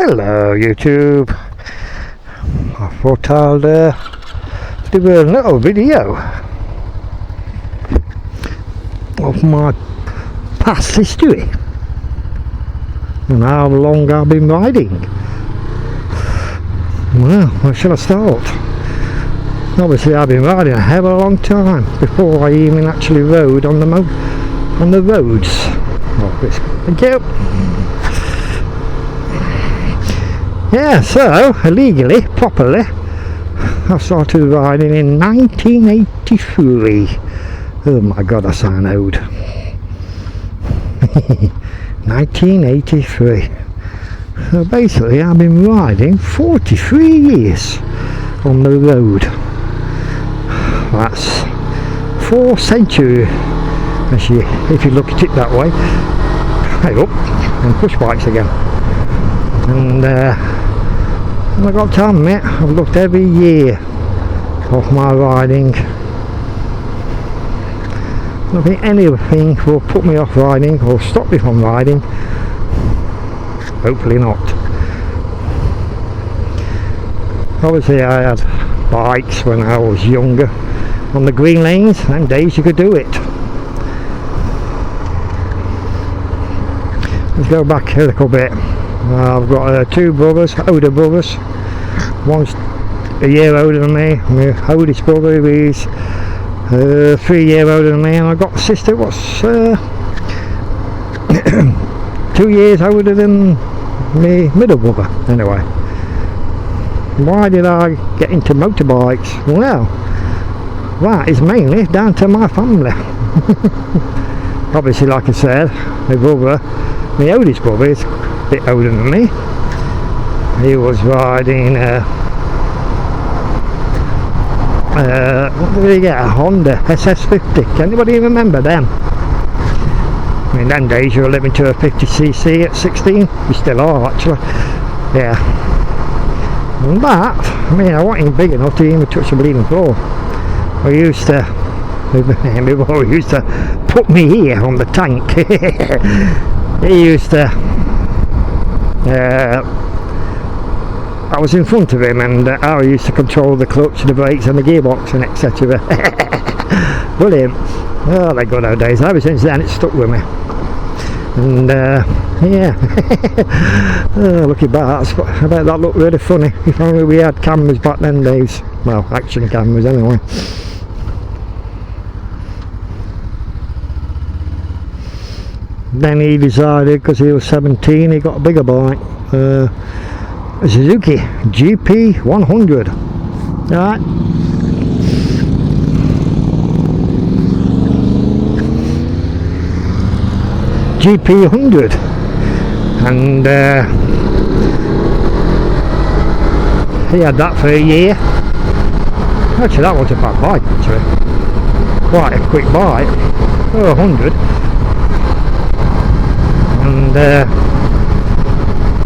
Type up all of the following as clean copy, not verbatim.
Hello YouTube. I thought I'll do a little video of my past history and how long I've been riding. Well, where shall I start? Obviously I've been riding a hell of a long time before I even actually rode on the roads. Oh, thank you. Yeah, so illegally, properly, I started riding in 1983. Oh my god, I sound old. 1983. So basically I've been riding 43 years on the road. That's 4 centuries if you look at it that way. Hey up, and push bikes again. And I got to admit, I've looked every year of my riding. I don't think anything will put me off riding or stop me from riding. Hopefully not. Obviously I had bikes when I was younger on the green lanes, them days you could do it. Let's go back a little bit. I've got 2 brothers, older brothers. One's a year older than me. My oldest brother is 3 years older than me, and I've got a sister what's 2 years older than my middle brother. Anyway, why did I get into motorbikes? Well, that is mainly down to my family. Obviously, like I said, my brother, my oldest brother, is a bit older than me. He was riding what did he get? A Honda SS50. Can anybody remember them? I mean, them days you were living to a 50cc at 16. You still are, actually. Yeah. And that, I mean, I wasn't even big enough to even touch the bleeding floor. My brother used to put me here on the tank. He used to I was in front of him, and I used to control the clutch, the brakes and the gearbox and etc. Brilliant. Oh, they're good old days. Ever since then it's stuck with me. And yeah. Looking back, I bet that looked really funny. If only we had cameras back then days. Well, action cameras anyway. Then he decided, because he was 17, he got a bigger bike, a Suzuki GP100. Right. GP100, and he had that for a year. Actually, that wasn't a bad bike. Actually, quite a quick bike. Oh, 100. And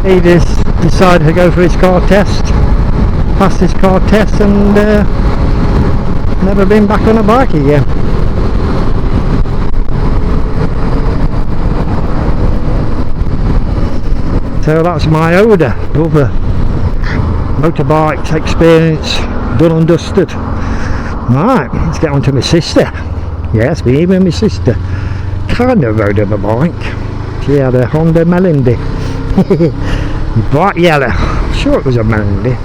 he just decided to go for his car test, passed his car test, and never been back on a bike again. So that's my older brother motorbikes experience done and dusted. Right, let's get on to my sister. Yes, me and my sister kind of rode on a bike. She had a Honda Melindy. Bright yellow. I'm sure it was a Melindy.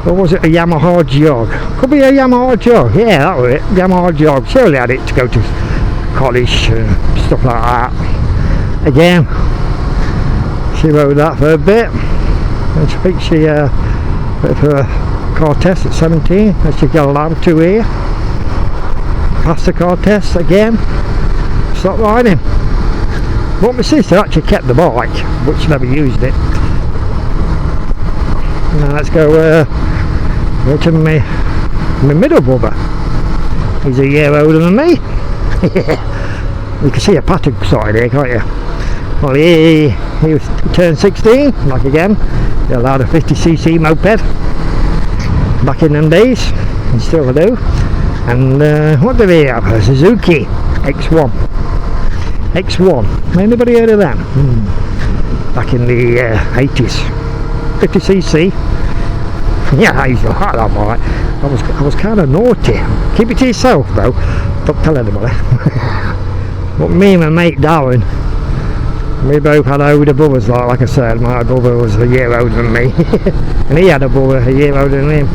Or was it a Yamaha Jog? Could be a Yamaha Jog. Yeah, that was it. Yamaha Jog. She only had it to go to college and stuff like that. Again, she rode that for a bit. And I think she went for a car test at 17. And she got allowed to here. Passed the car test again. Stopped riding. But my sister actually kept the bike, but she never used it. Now let's go to my middle brother. He's a year older than me. You can see a pattern started here, can't you? Well, he turned 16, like again. He allowed a 50cc moped back in them days, and still do. And what did he have? A Suzuki X1. Anybody heard of them? Back in the 80s. 50cc. Yeah, I used to like that bike. I was kind of naughty. Keep it to yourself though, don't tell anybody. But me and my mate Darren, we both had older brothers, like I said. My brother was a year older than me and he had a brother a year older than him.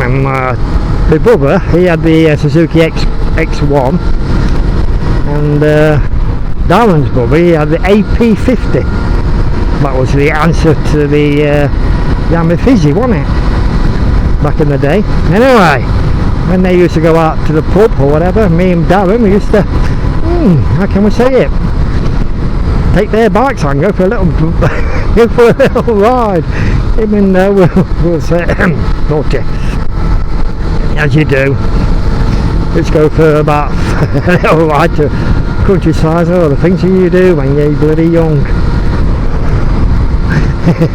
And my brother, he had the Suzuki X1, and Darren's brother, he had the AP50. That was the answer to the Yamaha, wasn't it, back in the day? Anyway, when they used to go out to the pub or whatever, me and Darren, we used to, how can we say it, take their bikes on, go for a little go for a little ride, even though we'll say naughty, as you do. Let's go for about a little ride to countryside, or the things that you do when you're bloody young.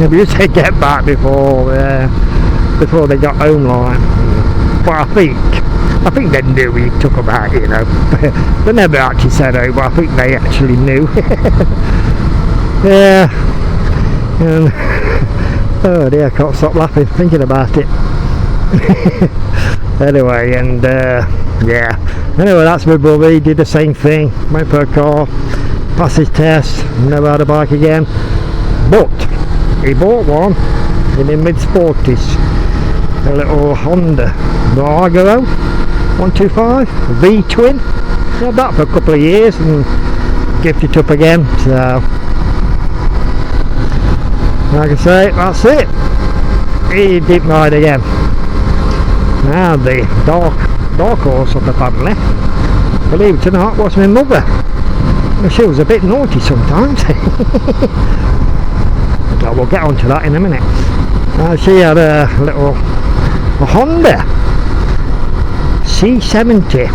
We used to get back before they got home, like. But I think they knew we took them out, you know. They never actually said oh, but I think they actually knew. Yeah. And oh dear, I can't stop laughing thinking about it. Anyway, and yeah. Anyway, that's my brother. He did the same thing. Went for a car, passed his test, never had a bike again. But he bought one in his mid-40s, a little Honda Argo 125 V-twin. He had that for a couple of years and gifted it up again. So, like I say, that's it. He didn't ride again. Now the dark horse of the family, believe it or not, was my mother. She was a bit naughty sometimes. But we'll get onto that in a minute. She had a little Honda C70.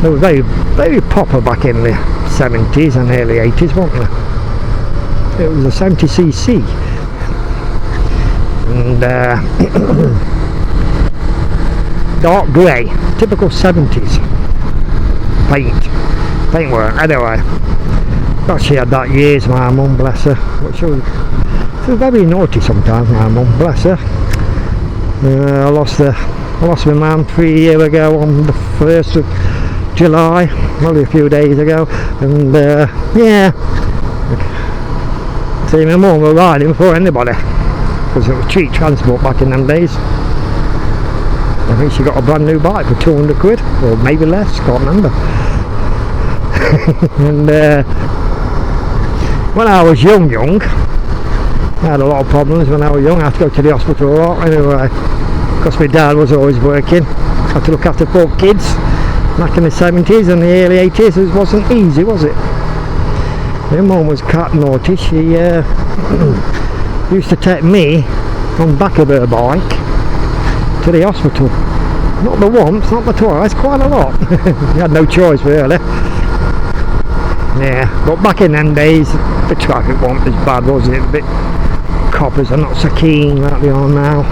They were very proper back in the 70s and early 80s, weren't they? It was a 70cc. And dark grey, typical 70s paintwork. Anyway, but she had that years, my mum, bless her. But she was very naughty sometimes, my mum, bless her. I lost my mum 3 years ago on the 1st of July, only a few days ago. And yeah, see, my mum was riding before anybody, because it was cheap transport back in them days. I think she got a brand new bike for 200 quid, or maybe less, can't remember. And when I was young, I had a lot of problems when I was young. I had to go to the hospital a lot anyway, because my dad was always working. I had to look after 4 kids back in the 70s and the early 80s. It wasn't easy, was it? My mum was cat naughty. She used to take me on the back of her bike to the hospital. Not the once, not the twice, quite a lot. You had no choice really. Yeah, but back in them days, the traffic wasn't as bad, was it? A bit coppers are not so keen like they are now.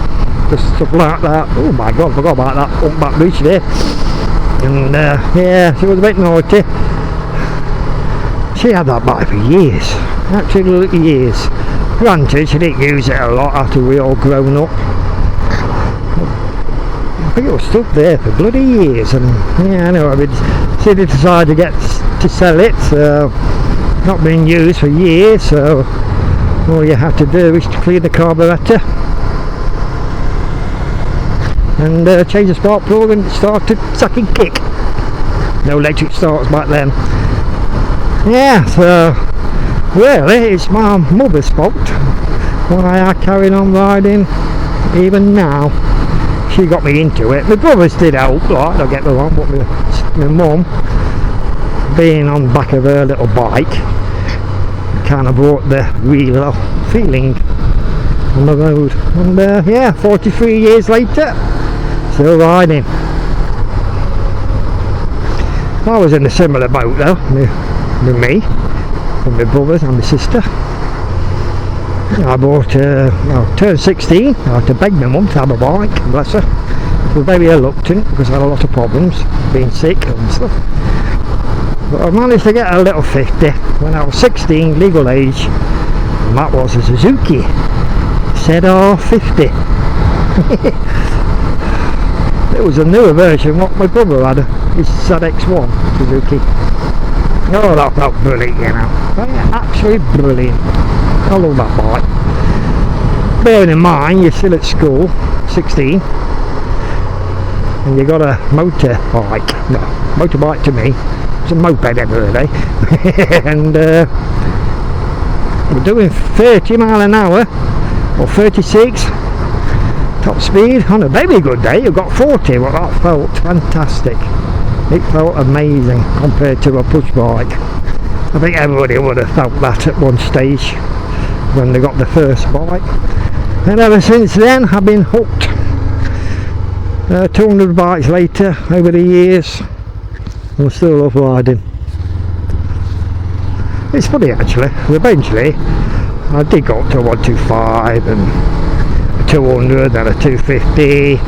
Just stuff like that. Oh my god, I forgot about that humpback bridge there. And yeah, she was a bit naughty. She had that bike for years, absolutely years. Granted, she didn't use it a lot after we all grown up. I think it was stuck there for bloody years, and yeah, anyway, she decided to sell it, so not been used for years, so all you have to do is to clean the carburetor and change the spark plug and start to suck and kick. No electric starts back then. Yeah, so really it's my mother's fault why I carried on riding even now. She got me into it. My brothers did help, like, don't get me wrong, but my mum, being on the back of her little bike, kind of brought the real feeling on the road. And yeah, 43 years later, still riding. I was in a similar boat though, with me, with my brothers and my sister. I bought, I turned 16, I had to beg my mum to have a bike, bless her. I was very reluctant because I had a lot of problems, being sick and stuff. But I managed to get a little 50 when I was 16, legal age, and that was a Suzuki ZR50. It was a newer version what my brother had, his ZX1 Suzuki. Oh, that felt brilliant, you know. Absolutely brilliant. I love that bike. Bearing in mind you're still at school, 16, and you got a motorbike. No, motorbike to me, it's a moped at the end of the day. And we're doing 30 mile an hour or 36 top speed on a very good day. You've got 40. Well, that felt fantastic. It felt amazing compared to a push bike. I think everybody would have felt that at one stage when they got the first bike, and ever since then I've been hooked. 200 bikes later over the years, I'm still love riding. It's funny actually, eventually I did go up to a 125 and a 200 and a 250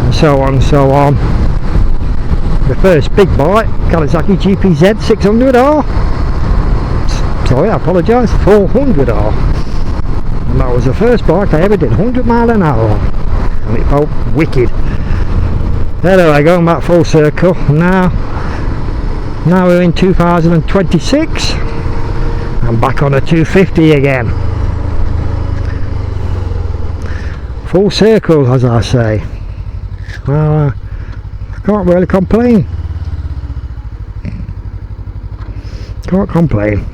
and so on and so on. The first big bike, Kawasaki GPZ 600R, sorry I apologise, 400R, and that was the first bike I ever did 100 mile an hour on, and it felt wicked. Anyway, going back full circle, now we're in 2026, I'm back on a 250 again. Full circle, as I say. Well, I can't really complain. Can't complain.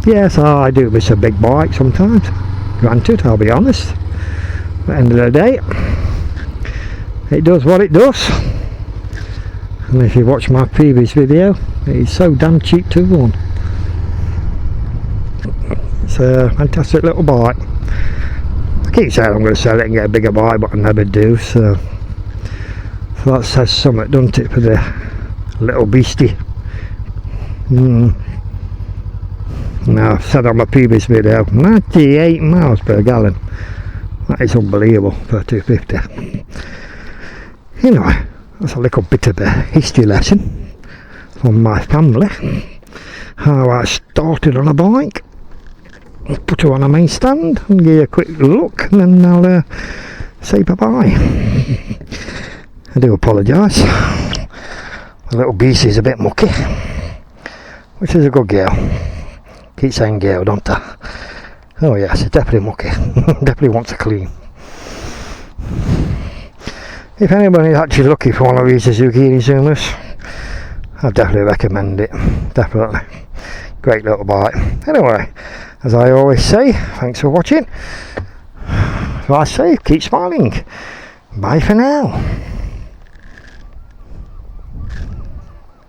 Yes, I do miss a big bike sometimes. Granted, I'll be honest. At the end of the day, it does what it does. And if you watch my previous video, it's so damn cheap to own. It's a fantastic little bike. I keep saying I'm going to sell it and get a bigger bike, but I never do, so that says something, doesn't it, for the little beastie. Now, I've said on my previous video, 98 miles per gallon. That is unbelievable for a 250. Anyway, that's a little bit of a history lesson from my family. How I started on a bike, put her on a main stand and give you a quick look, and then I'll say bye bye. I do apologise, the little beast is a bit mucky, which is a good girl. Keep saying girl, don't I? Oh yes, it's definitely mucky. Definitely wants a clean. If anybody's actually looking for one of these Suzuki Inisumas, I'd definitely recommend it. Definitely. Great little bike. Anyway, as I always say, thanks for watching. As I say, keep smiling. Bye for now.